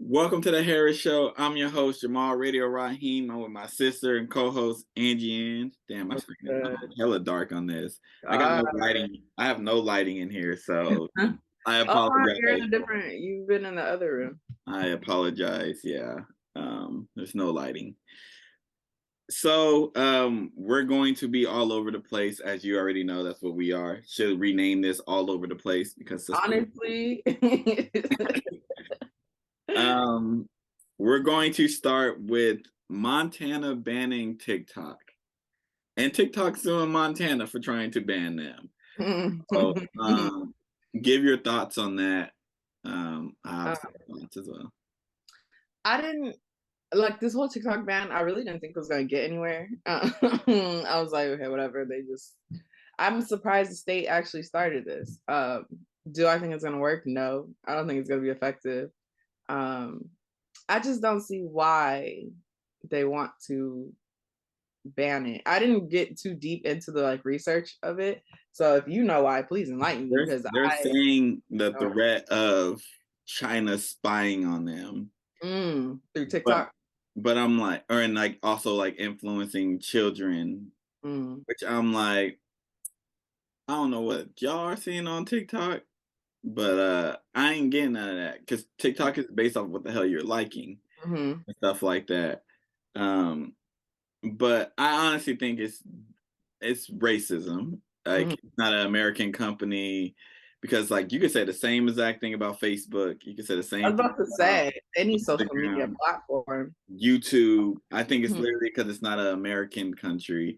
Welcome to the Harris Show. I'm your host, Jamal Radio Raheem. I'm with my sister and co-host, Angie Ang. Damn, my What's screen is good? hella dark on this. I got Uh, no lighting. I have no lighting in here, so I oh, you're in apologize. a different. You've been in the other room. I apologize. Yeah. There's no lighting. So we're going to be all over the place, as you already know. That's what we are. Should rename this all over the place because that's Honestly, um we're going to start with Montana banning TikTok. And TikTok's suing Montana for trying to ban them. So give your thoughts on that. I have Uh, some thoughts as well. I didn't like this whole TikTok ban. I really didn't think it was gonna get anywhere. I was like, okay, whatever. They just. I'm surprised the state actually started this. Do I think it's gonna work? No, I don't think it's gonna be effective. Um, I just don't see why they want to ban it. I didn't get too deep into the research of it. So if you know why, please enlighten me because They're I saying the don't. threat of China spying on them. Through But TikTok. I'm like, or and like also like influencing children, Mm. which I'm like, I don't know what y'all are seeing on TikTok, but I ain't getting none of that because TikTok is based off what the hell you're liking Hmm. and stuff like that. Um, but I honestly think it's racism. Like Hmm. it's not an American company because like you could say the same exact thing about Facebook. You could say the I same was thing about to about say any social media Instagram, platform. YouTube. I think it's Mhm. literally because it's not an American country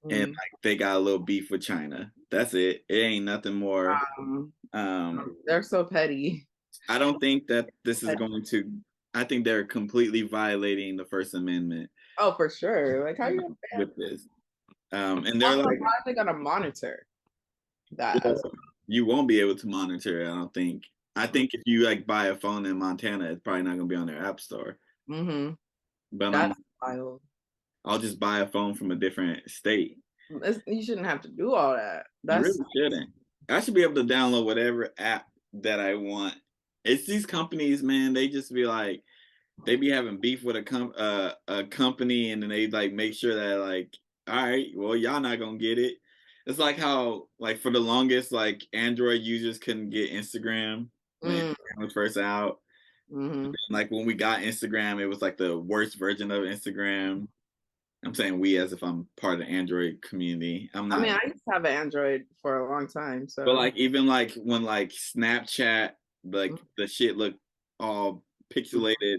and Mm. like they got a little beef with China. That's it. It ain't nothing more. Um, Um, they're so petty. I don't think that this is Petty. going to. I think they're completely violating the First Amendment Oh, for sure. Like how you gonna ban? with this. And they're Also, like, how are they gonna monitor that well, as well? you won't be able to monitor it, I don't think. I think if you like buy a phone in Montana, it's probably not gonna be on their app store. Mm-hmm. But That's wild. I'll just buy a phone from a different state. You shouldn't have to do all that. You That's really shouldn't. I should be able to download whatever app that I want. It's these companies, man. They just be like, they be having beef with a company, and then they like make sure that like, all right, well, y'all not gonna get it. It's like how like for the longest, like Android users couldn't get Instagram when mm, Instagram was first out. hmm. Like when we got Instagram, it was like the worst version of Instagram. I'm saying we as if I'm part of the Android community. I'm I not. mean, I used to have an Android for a long time, But so like even like when like Snapchat, like the shit looked all pixelated,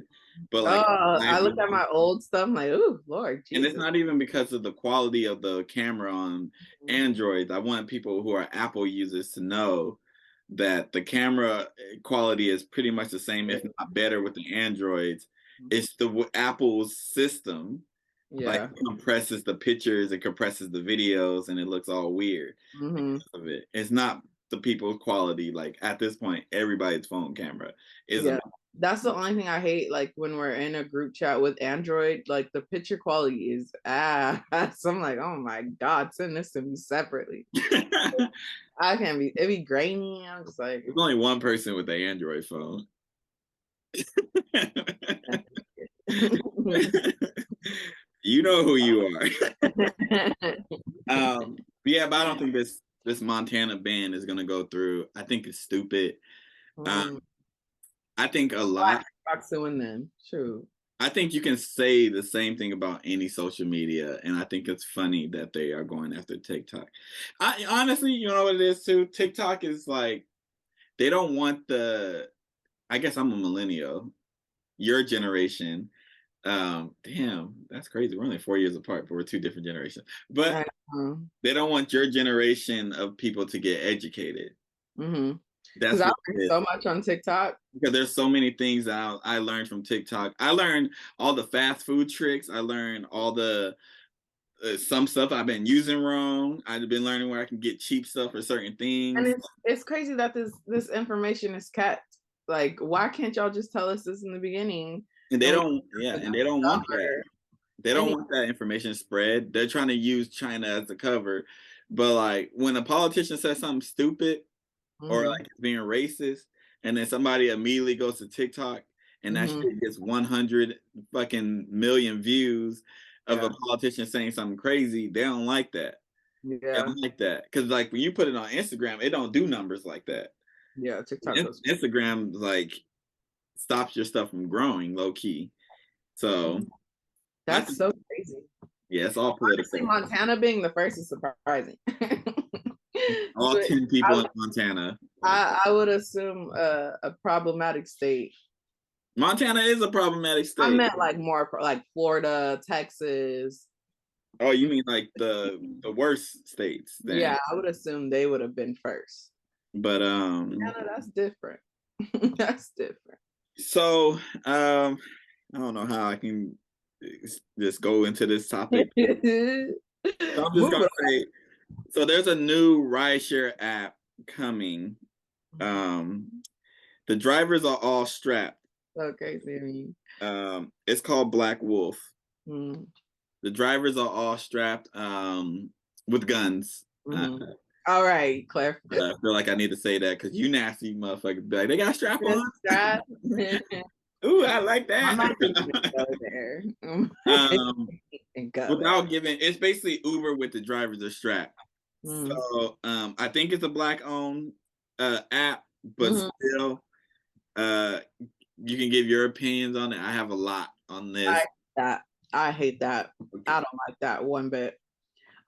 but like I look at iPhone, my old stuff, I'm like, ooh, Lord and it's Jesus. not even because of the quality of the camera on Android. I want people who are Apple users to know that the camera quality is pretty much the same, if not better, with the Androids. It's the Apple's system like Yeah. it compresses the pictures, it compresses the videos, and it looks all weird Hmm. because of it. It's not the people's quality. Like at this point, everybody's phone camera is Yeah. amazing. That's the only thing I hate. Like when we're in a group chat with Android, like the picture quality is ass. I'm like, oh my God, send this to me separately. There's I can't be, it be grainy. I'm just like, only one person with the Android phone. You know who you are. Yeah, but I don't think this Montana ban is gonna go through. I think it's stupid. Um, mm, I think a why lot. TikTok's suing them? True. I think you can say the same thing about any social media, and I think it's funny that they are going after TikTok. I honestly, you know what it is too. TikTok is like they don't want the. I guess I'm a millennial. Your generation. Damn, that's crazy. We're only 4 years apart, but we're two different generations. But I know. they don't want your generation of people to get educated. Mm-hmm. Because That's I what learned it is. so much on TikTok. Because there's so many things that I learned from TikTok. I learned all the fast food tricks. I learned all the some stuff I've been using wrong. I've been learning where I can get cheap stuff for certain And things. it's crazy that this information is kept. Like, why can't y'all just tell us this in the beginning? And they And we don't, yeah, have and they don't want that. discovered They don't any. want that information spread. They're trying to use China as the cover. But like when a politician says something stupid or Mhm. like it's being racist, and then somebody immediately goes to TikTok and that shit gets 100 fucking million views of a politician saying something crazy, they don't like that. They Yeah. don't like that. Because like when you put it on Instagram, it don't do numbers like that. Yeah. TikTok goes. Instagram like stops your stuff from growing low key. So I That's think, so crazy. yeah, it's all Honestly, political. Montana being the first is surprising. All 10 people in Montana. I would assume a problematic state. Montana is a problematic I state. meant like more like Florida, Texas. Oh, you mean like the worst states then? Yeah, I would assume they would have been first. But Montana, that's different. That's different. So I don't know how I can just go into this topic. So I'm just gonna say, so there's a new rideshare app coming. The drivers are all strapped. Okay, see. It's called Black Wolf. Mm. The drivers are all strapped with guns. All right, Claire. I feel like I need to say that because you nasty motherfuckers be like, they got strap on. Ooh, I like that. I'm not even gonna go there. Without giving, it's basically Uber with the drivers are strapped. So I think it's a black owned app, but still you can give your opinions on it. I have a lot on this. I hate that. Okay. I don't like that one bit.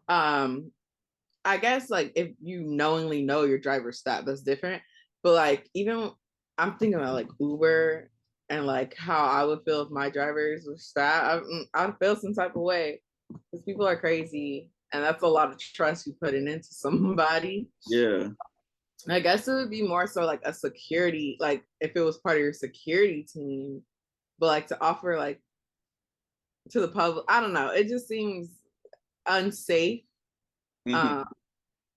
I guess like if you knowingly know your driver's stat, that's different. But like even I'm thinking about like Uber and like how I would feel if my drivers were stat. I'd feel some type of way because people are crazy, and that's a lot of trust you putting into somebody. Yeah. I guess it would be more so like a security, like if it was part of your security team, but like to offer like to the public, I don't know. It just seems unsafe.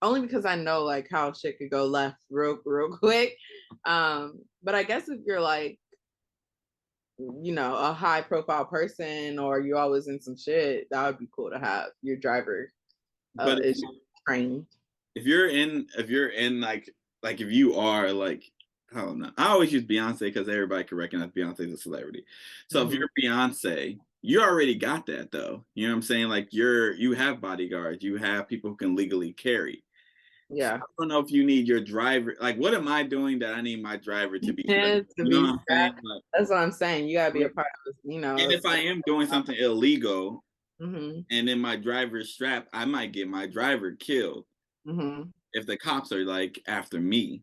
Only because I know like how shit could go left real quick. But I guess if you're like, you know, a high profile person or you're always in some shit, that would be cool to have your driver is trained. If you're in like if you are like, I don't know. I always use Beyonce because everybody can recognize Beyonce as a celebrity. So if you're Beyonce, you already got that though. You know what I'm saying? Like you have bodyguards, you have people who can legally carry. Yeah. So I don't know if you need your driver. Like, what am I doing that I need my driver to be? You know what I'm saying? Like, that's what I'm saying. You gotta be a part of this, you know. And if I am doing something illegal, and then my driver is strapped, I might get my driver killed if the cops are like after me.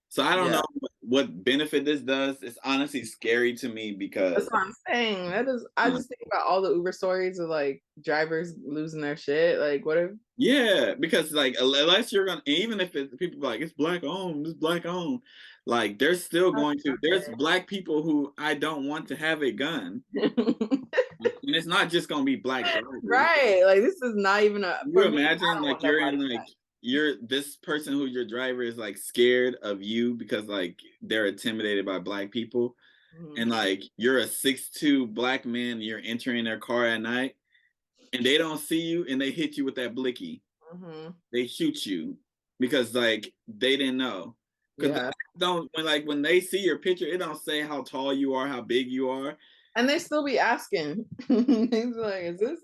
So I don't know what benefit this does. It's honestly scary to me because that's what I'm saying. I just think about all the Uber stories of like drivers losing their shit. Like what if because like unless you're gonna, even if people like it's black owned, like there's still going to there's black people who I don't want to have a gun. And it's not just gonna be black drivers. Right. Like this is not even a you imagine like you're in like this person who your driver is like scared of you because like they're intimidated by black people, and like you're a 6'2" black man and you're entering their car at night and they don't see you and they hit you with that blicky. They shoot you because like they didn't know. Because when they see your picture, it don't say how tall you are, how big you are. And they still be asking. He's like, is this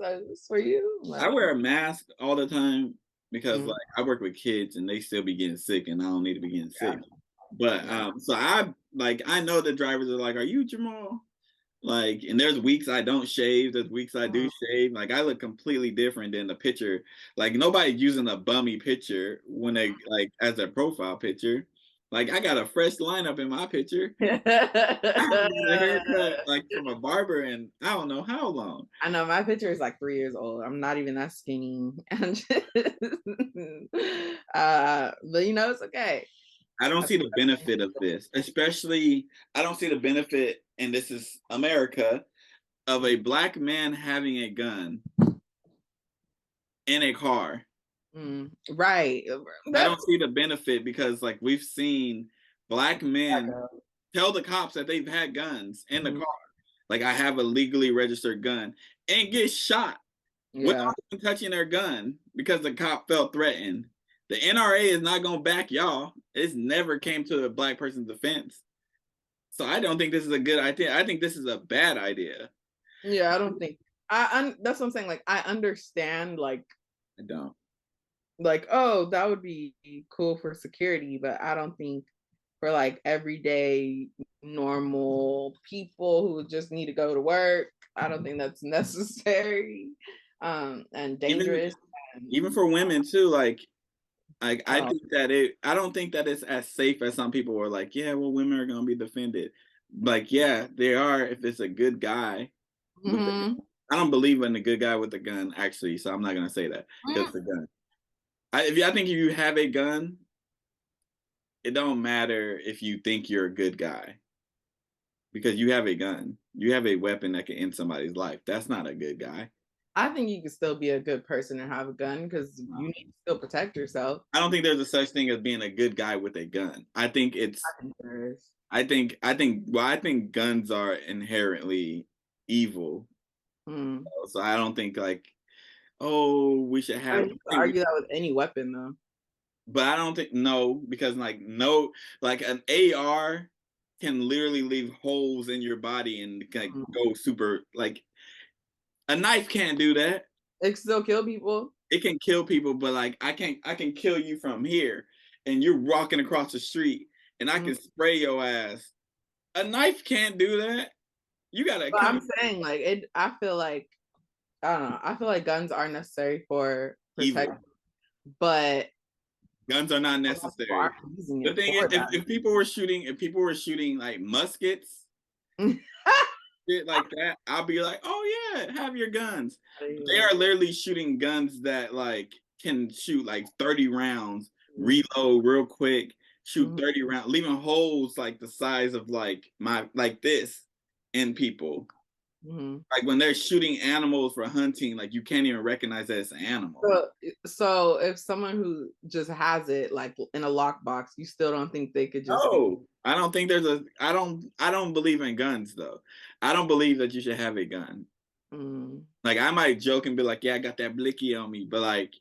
for you? Like, I wear a mask all the time because like I work with kids and they still be getting sick and I don't need to be getting sick. But so I know the drivers are like, are you Jamal? Like, and there's weeks I don't shave, there's weeks I do shave. Like I look completely different than the picture. Like nobody's using a bummy picture when they like as a profile picture. Like I got a fresh lineup in my picture. I haven't had a haircut like from a barber and I don't know how long. I know my picture is like 3 years old. I'm not even that skinny. But you know, it's okay. I don't see the benefit of this, especially I don't see the benefit, and this is America, of a black man having a gun in a car. Right. I don't see the benefit because like we've seen black men tell the cops that they've had guns in the car. Like I have a legally registered gun and get shot without even touching their gun because the cop felt threatened. The NRA is not gonna back y'all. It's never came to a black person's defense. So I don't think this is a good idea. I think this is a bad idea. Yeah, I don't think that's what I'm saying. Like I understand I don't. oh, that would be cool for security, but I don't think for like everyday normal people who just need to go to work, I don't think that's necessary and Even dangerous and even for women too, like I oh think that I don't think that it's as safe as some people are like, yeah, well, women are gonna be defended. Like, yeah, they are if it's a good guy with the mhm. I don't believe in the good guy with a gun, actually, so I'm not gonna say that because the gun. I think if you have a gun, it don't matter if you think you're a good guy because you have a gun. You have a weapon that can end somebody's life. That's not a good guy. I think you can still be a good person and have a gun because you need to still protect yourself. I don't think there's a such thing as being a good guy with a gun. I think I it's think there is. I think guns are inherently evil. Mm. So I don't think like, oh, we should I have mean, you can argue that with any weapon though. but I don't think no, because like no, like an AR can literally leave holes in your body and like Mm. go super like a knife can't do that. It can still kill people. It can kill people, but like I can kill you from here and you're walking across the street and I Mm. can spray your ass. A knife can't do that. You gotta But come. I'm saying like it. I feel like I don't know. I feel like guns are necessary for Evil. protection, but Guns are not a lot of people aren't necessary. using The it thing is, for that. if people were shooting like muskets, shit like that, I'll be like, oh yeah, have your guns. But they are literally shooting guns that like can shoot like 30 rounds, reload real quick, shoot Mhm, 30 rounds, leaving holes like the size of like my like this in people. mhm. Like when they're shooting animals for hunting, like you can't even recognize that it's an animal. So if someone who just has it like in a lockbox, you still don't think they could just No, I don't think there's a. I don't believe in guns though. I don't believe that you should have a gun. mm, Like I might joke and be like, "Yeah, I got that blicky on me," but like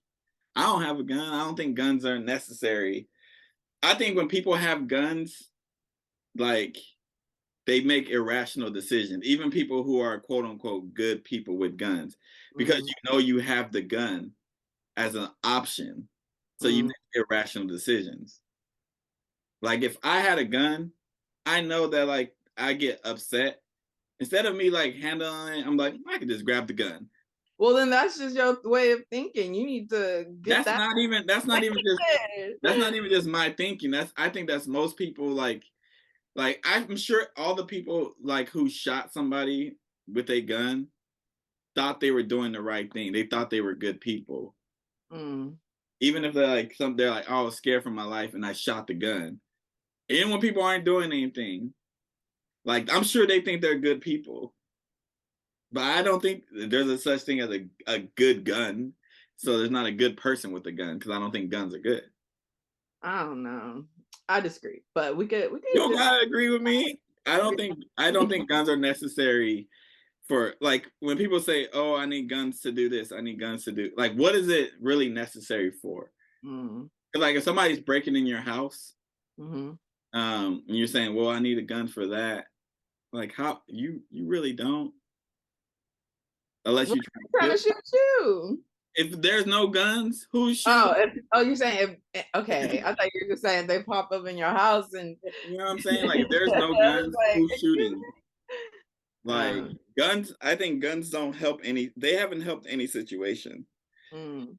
I don't have a gun. I don't think guns are necessary. I think when people have guns, like they make irrational decisions. Even people who are quote unquote good people with guns, because mm, you know you have the gun as an option, so you mm. make irrational decisions. Like if I had a gun, I know that like I get upset. Instead of me like handling it, I'm like, I could just grab the gun. Well, then that's just your way of thinking. You need to get that. That's not even just my thinking. That's I think that's most people like I'm sure all the people like who shot somebody with a gun thought they were doing the right thing. They thought they were good people. Mm, Even if they're like, oh, I was scared for my life and I shot the gun. Even when people aren't doing anything, like I'm sure they think they're good people. But I don't think there's a such thing as a good gun. So there's not a good person with a gun because I don't think guns are good. I don't know. I disagree, but we You could don't just gotta agree with me. I don't think guns are necessary for like when people say, "Oh, I need guns to do this. I need guns to do." Like what is it really necessary for? mm, 'Cause, like if somebody's breaking in your house, mm-hmm. and you're saying, "Well, I need a gun for that." Like how you really don't unless Well, you try to trying kill. to shoot you. If there's no guns, who's Oh, shooting? you're saying okay. I thought you were just saying they pop up in your house and You know what I'm saying? Like if there's I no was guns, like, who's excuse shooting? me. Like guns, I think guns don't help any. They haven't helped any situation. Mm,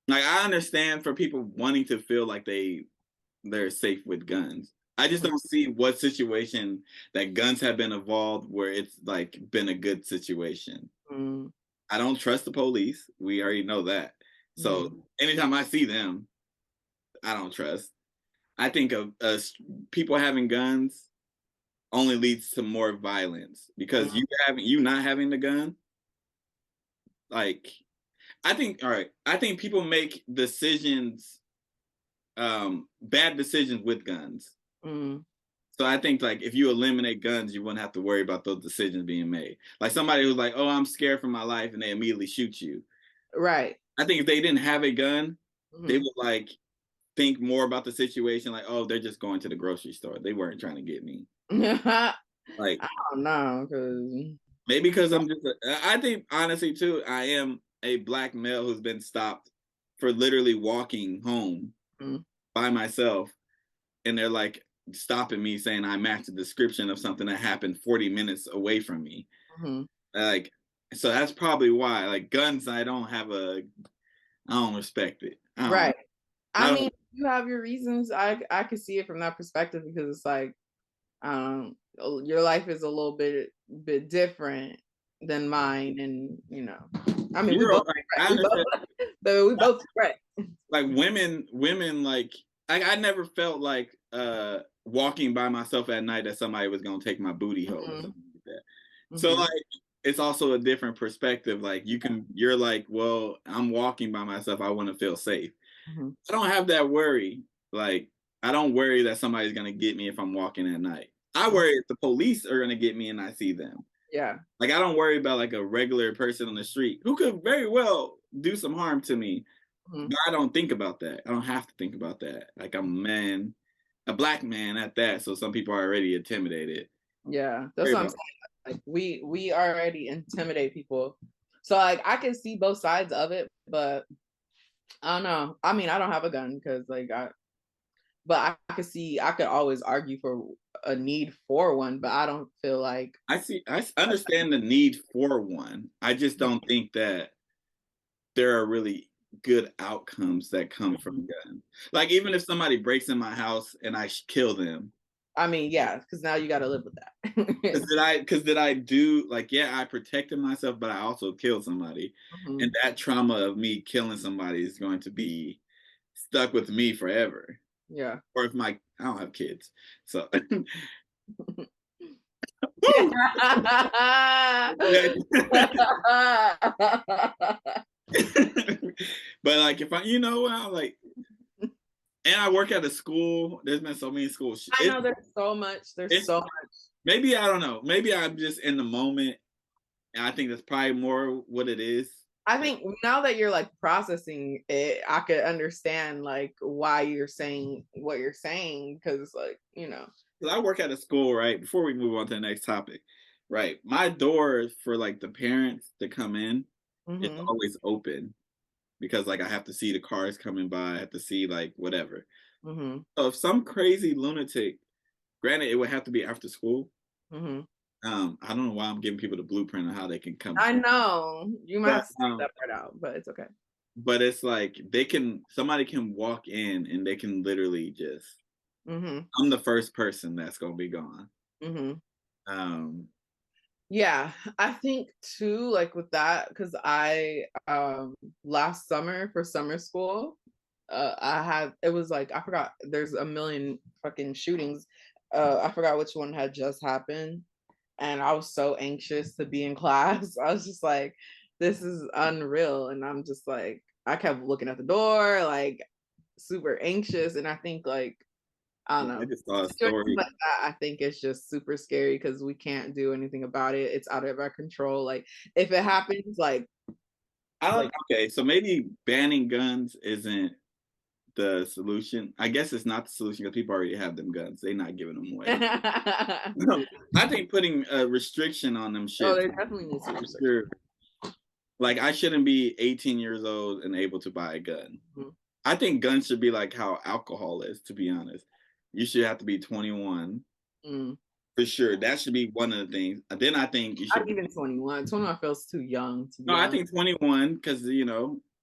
Like I understand for people wanting to feel like they're safe with guns. I just mm, don't see what situation that guns have been involved where it's like been a good situation. mm, I don't trust the police. We already know that. So mm, anytime I see them, I don't trust. I think of people having guns only leads to more violence because mm. you not having the gun, like I think all right, I think people make decisions, bad decisions with guns. Mm. So I think like if you eliminate guns, you wouldn't have to worry about those decisions being made. Like somebody who's like, "Oh, I'm scared for my life," and they immediately shoot you. Right. I think if they didn't have a gun, they Mhm. would like think more about the situation. Like, "Oh, they're just going to the grocery store. They weren't trying to get me." I Like don't know, cause maybe because I'm just. I think honestly too, I am a black male who's been stopped for literally walking home mm, by myself, and they're like stopping me saying I match the description of something that happened 40 minutes away from me. mhm. Like, so that's probably why. Like guns, I don't respect it. Right. I I mean, don't. you have your reasons. I could see it from that perspective because it's like, your life is a little bit different than mine, and I mean, we You're both like, right. I We both, understand. but we both right. Like women like I never felt like walking by myself at night that somebody was gonna take my booty hole or Mhm, something like that. So mhm, like it's also a different perspective. Like you're like, well, I'm walking by myself. I want to feel safe. mhm, I don't have that worry. Like I don't worry that somebody's gonna get me if I'm walking at night. I mhm. worry if the police are gonna get me and I see them. Yeah. Like I don't worry about like a regular person on the street who could very well do some harm to me, Mhm. but I don't think about that. I don't have to think about that. Like I'm a man, a black man at that. So some people are already intimidated. Yeah, that's Worry what I'm about saying. Like we already intimidate people, so like I can see both sides of it, but I don't know. I mean, I don't have a gun because like but I could see I could always argue for a need for one, but I don't feel like. understand the need for one. I just don't think that there are really good outcomes that come Mhm. from guns. Like even if somebody breaks in my house and I kill them, I mean, yeah, because now you got to live with that. did I do like yeah, I protected myself, but I also killed somebody. And Mhm. that trauma of me killing somebody is going to be stuck with me forever. Yeah. Or if my I don't have kids. So woo! But like if I you know I'm like and I work at a school, there's been so many schools. I know there's so much. There's It's so much. maybe I don't know. Maybe I'm just in the moment and I think that's probably more what it is. I think now that you're like processing it, I could understand like why you're saying what you're saying because like. Because I work at a school, right? Before we move on to the next topic, right? My door for like the parents to come in is Mhm. always open because like I have to see the cars coming by, I have to see like whatever. Mhm. So if some crazy lunatic, granted it would have to be after school. Mhm. I don't know why I'm giving people the blueprint on how they can come, I know. You might but have to take that part out, but it's okay. it's like somebody can walk in and they can literally just Mhm. I'm the first person that's gonna be gone. Mhm. Um, Yeah, I think too, like with that, because I last summer for summer school, I had it was like I forgot there's a million fucking shootings. I forgot which one had just happened. And I was so anxious to be in class. I was just like, this is unreal. And I'm just like, I kept looking at the door, like super anxious. And I think like I don't yeah, I know. just saw a Situations story. like that, I think it's just super scary because we can't do anything about it. It's out of our control. Like if it happens, I don't like okay, so maybe banning guns isn't the solution. I guess it's not the solution because people already have them guns. They're not giving them away. I think putting a restriction on them oh, shits there definitely needs to be for restriction. sure. Like I shouldn't be 18 years old and able to buy a gun. Mhm. I think guns should be like how alcohol is, to be honest. You should have to be 21 Mm. for sure. That should be one of the things. Then I think you should Not even 21. 21 feels too young to no, be I honest. think 21 because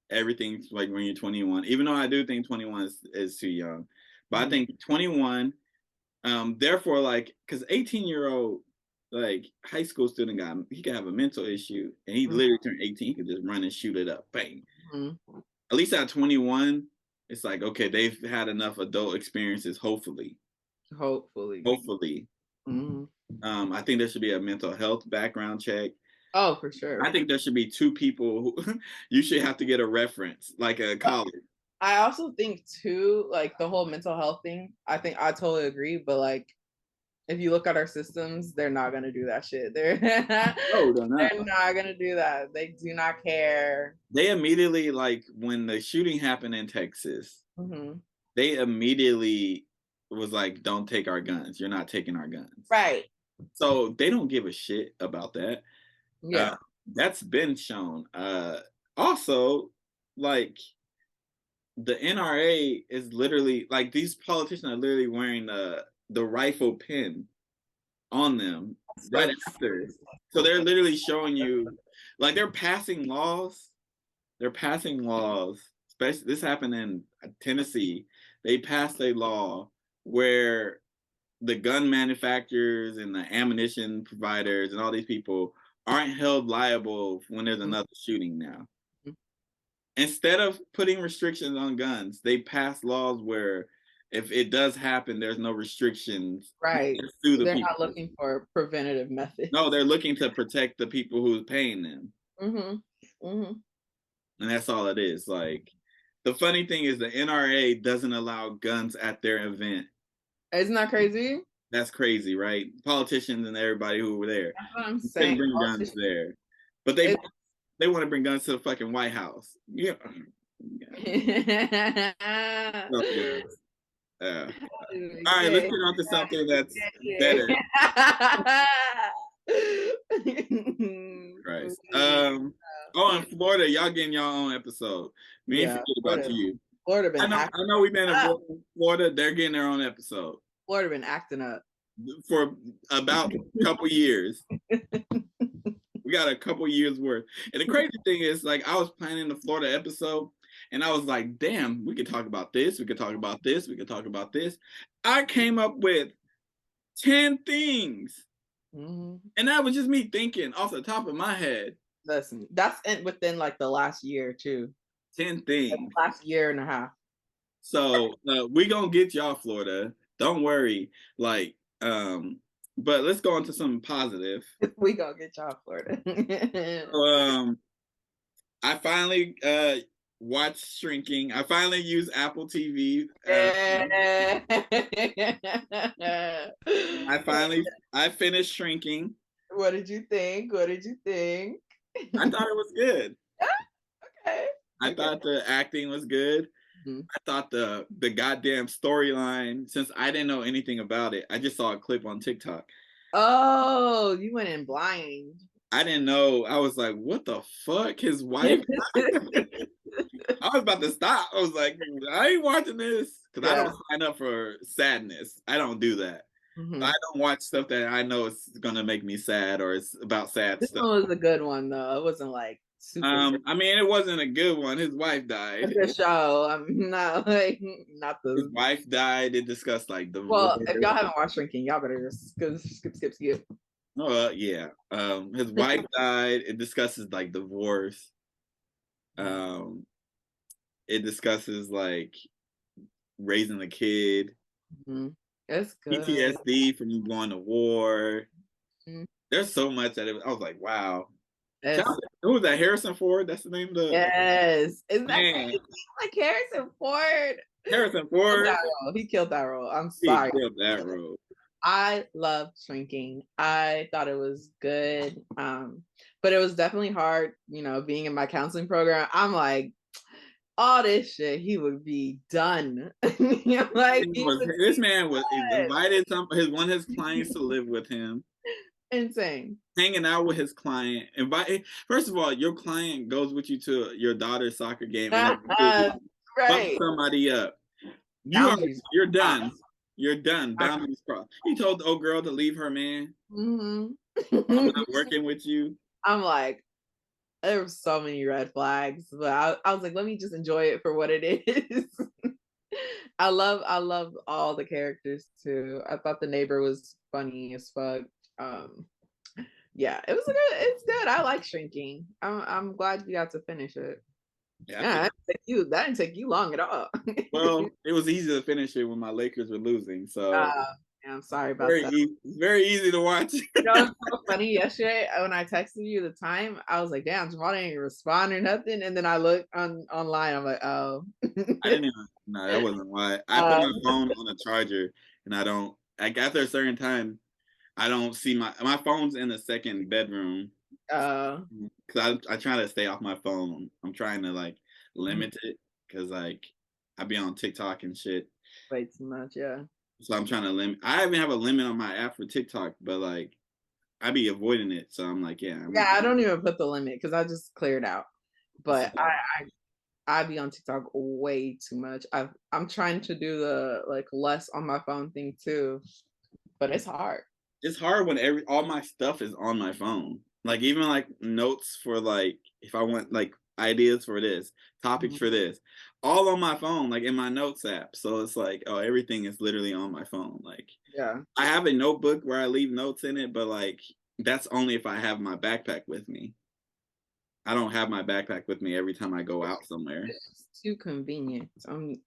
everything's like when you're 21. Even though I do think 21 is too young, but I Mhm. think 21. Therefore, like, because 18-year-old like high school student guy, he can have a mental issue, and he literally turned 18. He could just run and shoot it up, bang. Mhm. At least at 21, it's like okay, they've had enough adult experiences. Hopefully. Hopefully. Mhm. I think there should be a mental health background check. Oh, for sure. I think there should be two people who you should have to get a reference, like a college. I also think too, like the whole mental health thing, I think I totally agree, but like if you look at our systems, they're not gonna do that shit. They're No, they're not. they're not gonna do that. They do not care. They immediately like when the shooting happened in Texas, Hmm. they immediately was like, "Don't take our guns. You're not taking our guns." Right. So they don't give a shit about that. Uh, Yeah. that's been shown. Also, like the NRA is literally like these politicians are literally wearing the rifle pin on them right So after. So they're literally showing you, like they're passing laws. They're passing laws. Especially this happened in Tennessee. They passed a law where the gun manufacturers and the ammunition providers and all these people aren't held liable when there's another shooting now. Instead of putting restrictions on guns, they pass laws where if it does happen, there's no restrictions. You right. can sue the They're not people. looking for preventative methods. No, they're looking to protect the people who's paying them. Mm-hmm. Mm-hmm. And that's all it is. Like the funny thing is the NRA doesn't allow guns at their event. Isn't that crazy? That's crazy, right? Politicians and everybody who were there. That's what I'm You couldn't saying. bring guns there. But they want to bring guns to the fucking White House. Yeah. Oh, yeah. All right, let's Yeah. get on to something that's Yeah. better. Christ. Oh, in Florida, y'all getting your own episode. We ain't Yeah, forget about Florida, you. Florida been I acting know we've been up. avoiding Florida. They're getting their own episode Florida been acting up. for about a couple years. We got a couple years worth. And the crazy thing is, like, I was planning the Florida episode, and I was like, damn, we could talk about this. We could talk about this. We could talk about this. I came up with 10 things. Mm-hmm. And that was just me thinking off the top of my head. Listen, that's within like the last year too. 10 Like, things. last year and a half. So we gonna get y'all Florida. Don't worry. Like, but let's go into something positive. We gonna get y'all Florida. I finally watched Shrinking. I finally used Apple TV. I finished Shrinking. What did you think? What did you think? I thought it was good. Okay. I thought the acting was good. Mm-hmm. I thought the goddamn storyline, since I didn't know anything about it, I just saw a clip on TikTok. Oh, you went in blind. I didn't know. I was like, what the fuck? His wife? I was about to stop. I was like, I ain't watching this. Because I don't sign up for sadness. I don't do that. Mm-hmm. I don't watch stuff that I know is going to make me sad or it's about sad this stuff. This one was a good one, though. It wasn't like super. I mean, it wasn't a good one. His wife died. The show. I'm not like not the. His wife died. It discussed like the. Well, if y'all haven't watched Shrinking, y'all better just skip. Oh yeah. His wife died. It discusses like divorce. It discusses like raising a kid. Mm-hmm. It's good. PTSD from going to war. Mm-hmm. There's so much that I was like, wow. Who was that? Harrison Ford? That's the name of the. Yes. Isn't that crazy? Like Harrison Ford? Harrison Ford. He killed that role. I'm sorry. He killed that role. I loved Shrinking. I thought it was good. But it was definitely hard, being in my counseling program. I'm like, all this shit, he would be done. Like this man was invited one of his clients to live with him. Insane. Hanging out with his client. First of all, your client goes with you to your daughter's soccer game and right. Somebody up. You're done. You're done. Boundaries crossed. He told the old girl to leave her man. Mm-hmm. I'm not working with you. I'm like, there were so many red flags, but I was like, let me just enjoy it for what it is. I love all the characters too. I thought the neighbor was funny as fuck. Yeah, it's good. I like Shrinking. I'm glad you got to finish it. Yeah, that didn't take you long at all. Well, it was easy to finish it when my Lakers were losing. So I'm sorry about that. It's very easy to watch. It's so funny. Yesterday, when I texted you the time, I was like, "Damn, Jamal didn't respond or nothing." And then I looked online. I'm like, "Oh." I didn't even. No, that wasn't why. I put my phone on a charger, and I don't. Like after a certain time, I don't see my phone's in the second bedroom. Because I try to stay off my phone. I'm trying to like limit it because like I be on TikTok and shit. Way too much, yeah. So I'm trying to limit. I even have a limit on my app for TikTok, but like I be avoiding it. So I'm like, yeah, I'm Yeah, not. I don't even put the limit because I just cleared out. So But I be on TikTok way too much. I'm trying to do the like less on my phone thing too, but it's hard. it's hard when all my stuff is on my phone. Like even like notes for like if I want like ideas for this, topics Mhm. for this, all on my phone, like in my notes app. So it's like, oh, everything is literally on my phone. Like Yeah. I have a notebook where I leave notes in it, but like that's only if I have my backpack with me. I don't have my backpack with me every time I go out somewhere. It's too convenient. I'm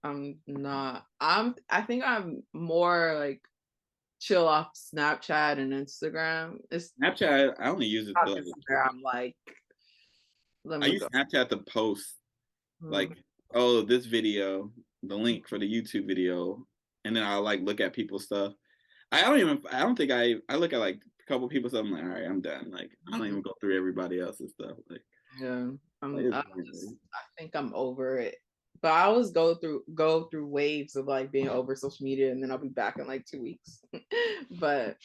not I think I'm more like chill off Snapchat and Instagram. It's Snapchat, I only use it not to like Instagram, like let I me use go. Snapchat to post Mhm. like, oh, this video, the link for the YouTube video, and then I'll like look at people's stuff. I don't think I look at like a couple people's stuff. I'm like, all right, I'm done. Like I don't even go through everybody else's stuff. Yeah, It's I'm weird. I think I'm over it. But I always go through waves of like being over social media, and then I'll be back in like 2 weeks. But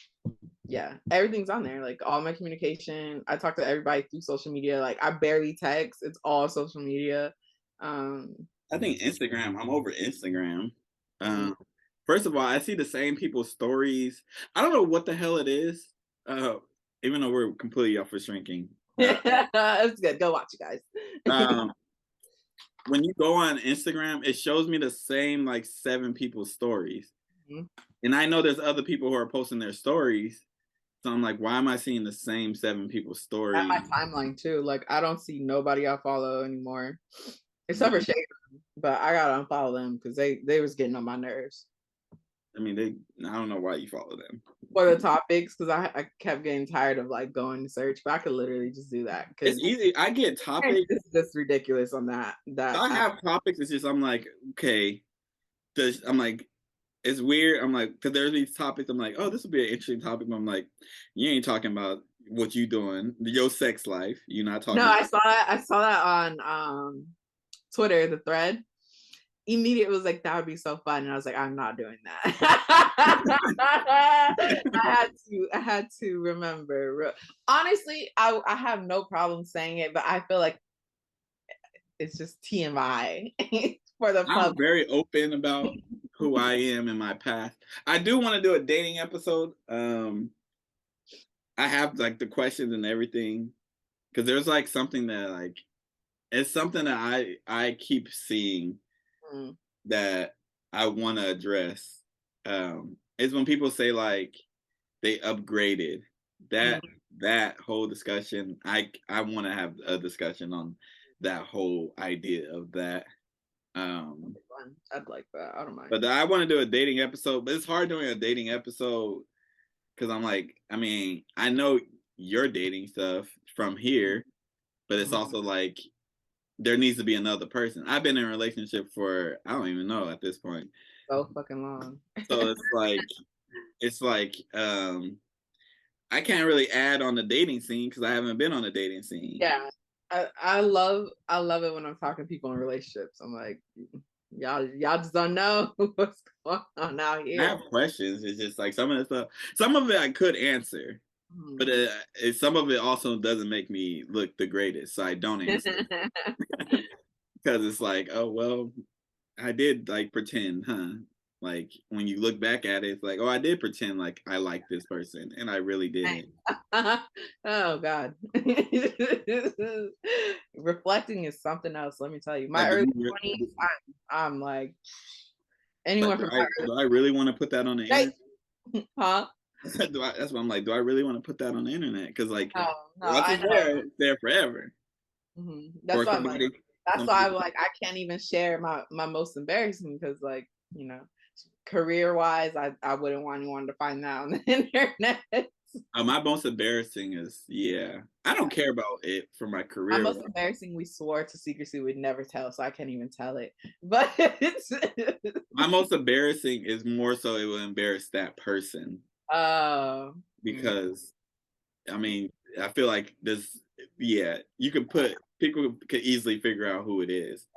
yeah, everything's on there. Like all my communication, I talk to everybody through social media. Like I barely text; it's all social media. Um, I think Instagram. I'm over Instagram. mm. Um, First of all, I see the same people's stories. I don't know what the hell it is. Uh, Even though we're completely off for shrinking. It's good. Go watch, you guys. Um, when you go on Instagram, it shows me the same like 7 people's stories. Mhm. And I know there's other people who are posting their stories. So I'm like, why am I seeing the same 7 people's At stories? my timeline too. Like I don't see nobody I follow anymore, except for But Shade. But I gotta unfollow them because they was getting on my nerves I mean, I don't know why you follow them. for the topics because I kept getting tired of like going to search. But I could literally just do that It's because easy. I get topics. it's just ridiculous on that I app. have topics. It's just I'm like, okay. I'm like, it's weird. I'm like, because there's these topics. I'm like, oh, this would be an interesting topic. But I'm like, you ain't talking about what you doing, your sex life. You're not No, talking about. I saw that on Twitter, the thread. Immediate was like that would be so fun, and I was like, I'm not doing that. I had to remember. Honestly, I have no problem saying it, but I feel like it's just TMI for the I'm public. very open about who I am in my past. I do want to do a dating episode. I have like the questions and everything because there's like something that like it's something that I keep seeing Mm, that I want to address. Is when people say like they upgraded mm, that that whole discussion. I want to have a discussion on that whole idea of that. Um, fun. I'd like that. I don't mind. but I want to do a dating episode, but it's hard doing a dating episode because I'm like, I mean, I know your dating stuff from here, but it's Mm, also like there needs to be another person. I've been in a relationship for I don't even know at this point. so fucking long. So it's like I can't really add on the dating scene because I haven't been on the dating scene. Yeah. I love it when I'm talking to people in relationships. I'm like, y'all just don't know what's going on out I here. have questions. It's just like some of the stuff. Some of it I could answer, but Mhm. some of it also doesn't make me look the greatest, so I don't answer because it's like, oh well, I did like pretend, huh? Like when you look back at it, it's like, oh, I did pretend like I liked this person, and I really didn't. Oh God. Reflecting is something else, let me tell you. My Like, early 20s, I'm like anyone from my do I really want to put that on the early, internet? huh? That's what I'm like. Do I really want to put that on the internet? Because like, No, no, once I it's know. there, it's there forever. That's Or why I'm like, somebody, that's why somebody. I'm like, I can't even share my most embarrassing because like, you know, career wise, I wouldn't want anyone to find that on the internet. My most embarrassing is yeah. I don't care about it for my My career. most embarrassing, we swore to secrecy we'd never tell, so I can't even tell it. But it's My most embarrassing is more so it will embarrass that person oh, because I mean I feel like this. Yeah, you could put people could easily figure out who it is.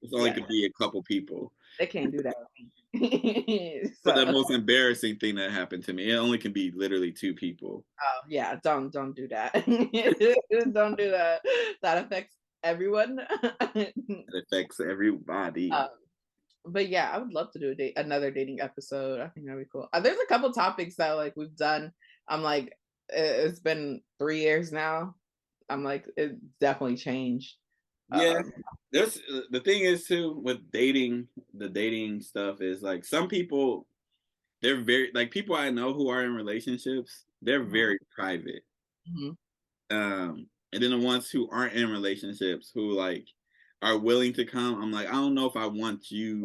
It's only yeah, could be a couple people. they can't do that. But the So, most embarrassing thing that happened to me, it only can be literally two people. oh yeah, don't do that. Don't do that. That affects everyone. It affects everybody. um, but yeah, I would love to do another dating episode. I think that'd be cool. There's a couple topics that like we've done. I'm like, it's been 3 years now. I'm like, it definitely changed. Yeah, Um, there's the thing is too with dating, the dating stuff is like some people they're very like people I know who are in relationships, they're mhm, very private. mhm. And then the ones who aren't in relationships who like are willing to come, I'm like, I don't know if I want you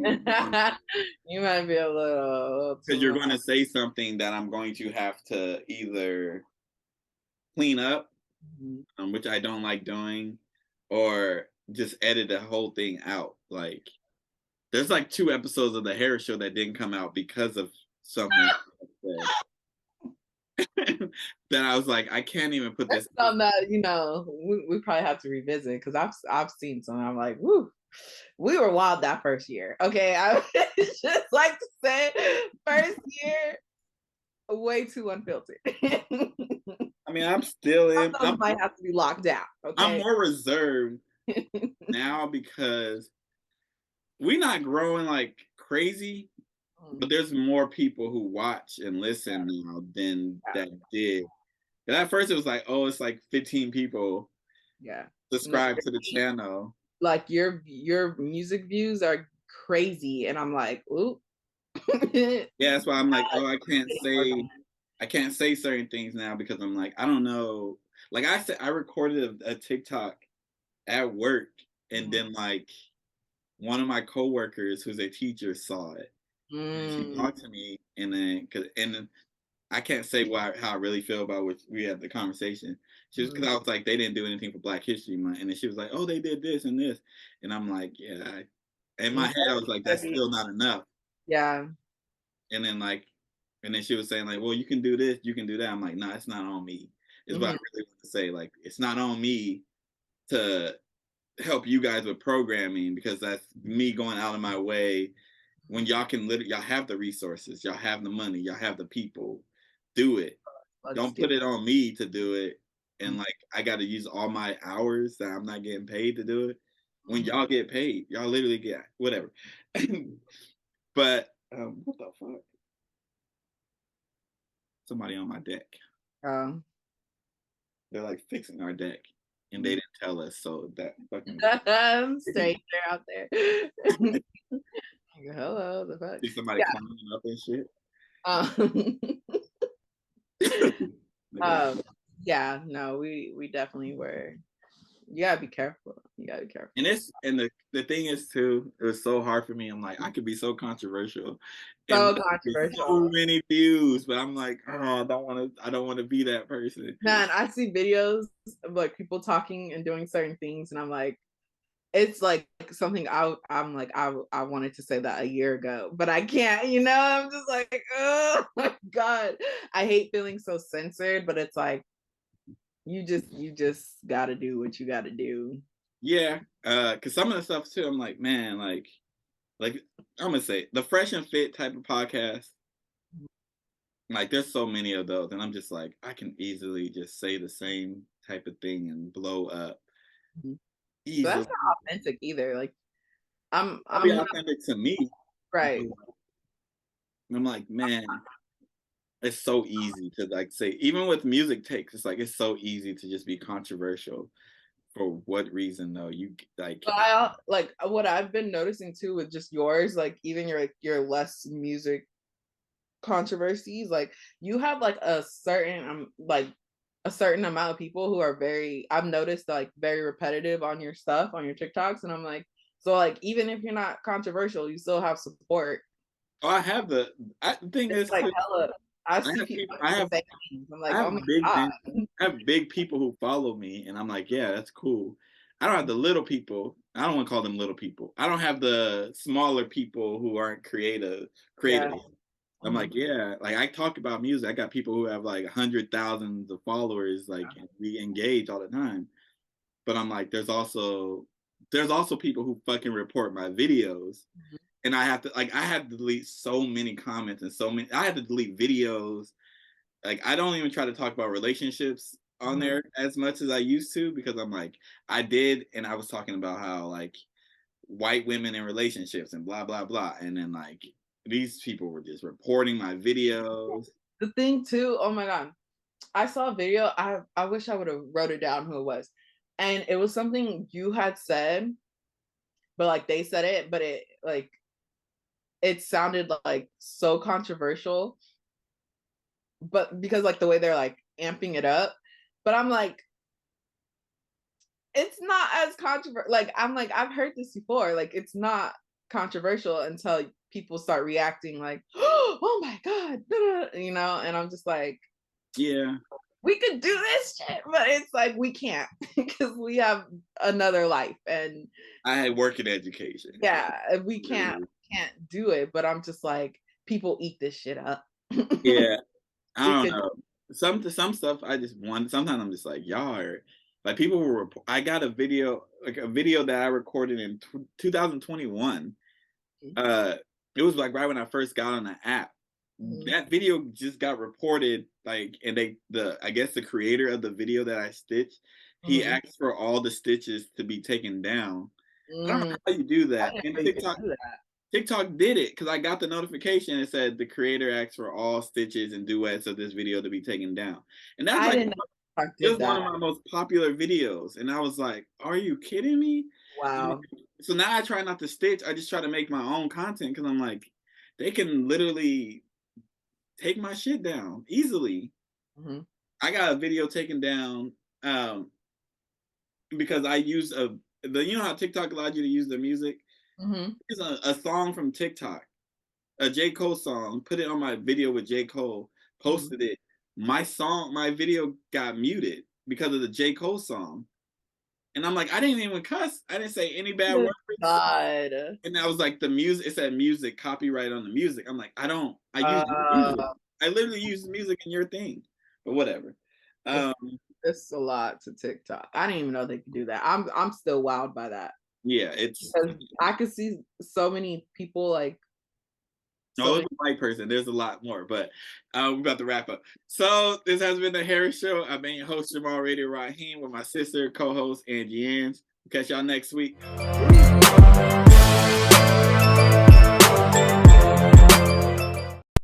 You might be a little because too you're much. going to say something that I'm going to have to either clean up, Mhm. which I don't like doing, or just edit the whole thing out. Like, there's like 2 episodes of the hair show that didn't come out because of something that I was like, I can't even put That's this. something that we probably have to revisit because I've seen some. I'm like, woo, we were wild that first year. Okay, I just like to say, first year, way too unfiltered. I mean, I'm still in. Those might have to be locked down. I'm Okay. more reserved now because we're not growing like crazy, but Mm, there's more people who watch and listen now than yeah, that did. And at first, it was like, oh, it's like 15 people yeah. No, subscribe to the channel. like your music views are crazy, and I'm like, ooh. Yeah, that's why I'm like, oh, I can't say certain things now because I'm like, I don't know. Like I said, I recorded a TikTok at work, and Mhm. then like one of my coworkers, who's a teacher, saw it. And she Mm, talked to me, and then I can't say how I really feel about what we had the conversation. She was mhm. because I was like, they didn't do anything for Black History Month, and then she was like, oh, they did this and this, and I'm like, yeah. In my Mm, head, I was like, that's still not enough. yeah. And then like, and then she was saying like, well, you can do this, you can do that. I'm like, no, it's not on me. Is what I Mhm. really want to say. Like, it's not on me to help you guys with programming because that's me going out of my way when y'all can literally y'all have the resources, y'all have the money, y'all have the people. Do it. Let's Don't give put it. it on me to do it. And Mhm. like I got to use all my hours that I'm not getting paid to do it. When Mhm. y'all get paid, y'all literally get whatever. But what the fuck? Somebody on my deck. Um, They're like fixing our deck, and they mhm. didn't tell us. So that fucking Stranger out there. Hello, the fuck. see somebody Yeah. climbing up and shit. Um, Nigga, like, um, yeah, no, we definitely were. You gotta be careful. You gotta be and careful. the thing is too, it was so hard for me. I'm like, I could be so controversial, and So get controversial. so many views, but I'm like, oh, I don't want to be that person. Man, I see videos of like people talking and doing certain things, and I'm like, it's like something I'm like I wanted to say that a year ago, but I can't. I'm just like, oh my god, I hate feeling so censored, but it's like you just gotta do what you gotta do. Yeah, because some of the stuff too, I'm like, man, like I'm gonna say the fresh and fit type of podcast. Like, there's so many of those, and I'm just like, I can easily just say the same type of thing and blow up Mhm. But easily. that's not authentic either. Like That'll be I'm not authentic to me. right. I'm like, man, it's so easy to like say, even with music takes, it's like it's so easy to just be controversial. For what reason though? You like, But like what I've been noticing too with just yours, like even your less music controversies, like you have like a certain amount of people who are very, I've noticed, like very repetitive on your stuff on your TikToks, and I'm like, so like even if you're not controversial, you still have support. oh, I have the thing It's is like too, hella, I I see have people people, do the same things. I'm I like, oh my have big god. fans, I have big people who follow me, and I'm like, yeah, that's cool. I don't have the little people. I don't want to call them little people. I don't have the smaller people who aren't Yeah. creative. I'm Mhm. like, yeah, like I talk about music. I got people who have like 100,000 of followers, like and we engage all the time. But I'm like, there's also people who fucking report my videos, and I have to like I had to delete so many comments and so many. I had to delete videos. Like I don't even try to talk about relationships on Mhm. there as much as I used to because I'm like I did, and I was talking about how like white women in relationships and blah blah blah, and then like these people were just reporting my videos. The thing too, oh my god, I saw a video. I wish I would have wrote it down who it was, and it was something you had said, but like they said it, but it like it sounded like so controversial, but because like the way they're like amping it up, but I'm like, it's not as controversial. Like I'm like, I've heard this before. Like it's not controversial until people start reacting like, oh my god, you know, and I'm just like, Yeah, we could do this shit, but it's like we can't because we have another life, and I had work in education. yeah, we Literally. can't do it. But I'm just like, people eat this shit up. Yeah, I We don't could, know. Some stuff I just want. Sometimes I'm just like y'all are like people were. I got a video like a video that I recorded in 2021. Uh, it was like right when I first got on the app. Mhm, That video just got reported, like, and the I guess the creator of the video that I stitched, he mhm. asked for all the stitches to be taken down. I don't know Mm, how you do I that. didn't And know you could do that. TikTok did it because I got the notification. It said the creator asked for all stitches and duets of this video to be taken down, and that's I like didn't know TikTok it did was one that. of my most popular videos. And I was like, "Are you kidding me?" And Wow. so now I try not to stitch. I just try to make my own content because I'm like, they can literally take my shit down easily. Mhm, I got a video taken down um, because I used a the you know how TikTok allowed you to use the music. mhm, It's a song from TikTok, a J Cole song. Put it on my video with J Cole. mhm. Posted it. My video got muted because of the J Cole song. And I'm like, I didn't even cuss. I didn't say any bad Good words. God. And I was like, the music. It said music copyright on the music. I'm like, I don't. I use your music. Uh, I literally use music in your thing, but whatever. it's Um, it's a lot to TikTok. I didn't even know they could do that. I'm still wowed by that yeah, it's because I could see so many people like so no, many. it's a white person. There's a lot more, but we're about to wrap up. So this has been the Harris Show. I've been your host Jamal Radio Raheem with my sister, co-host Angie Ang. Catch y'all next week.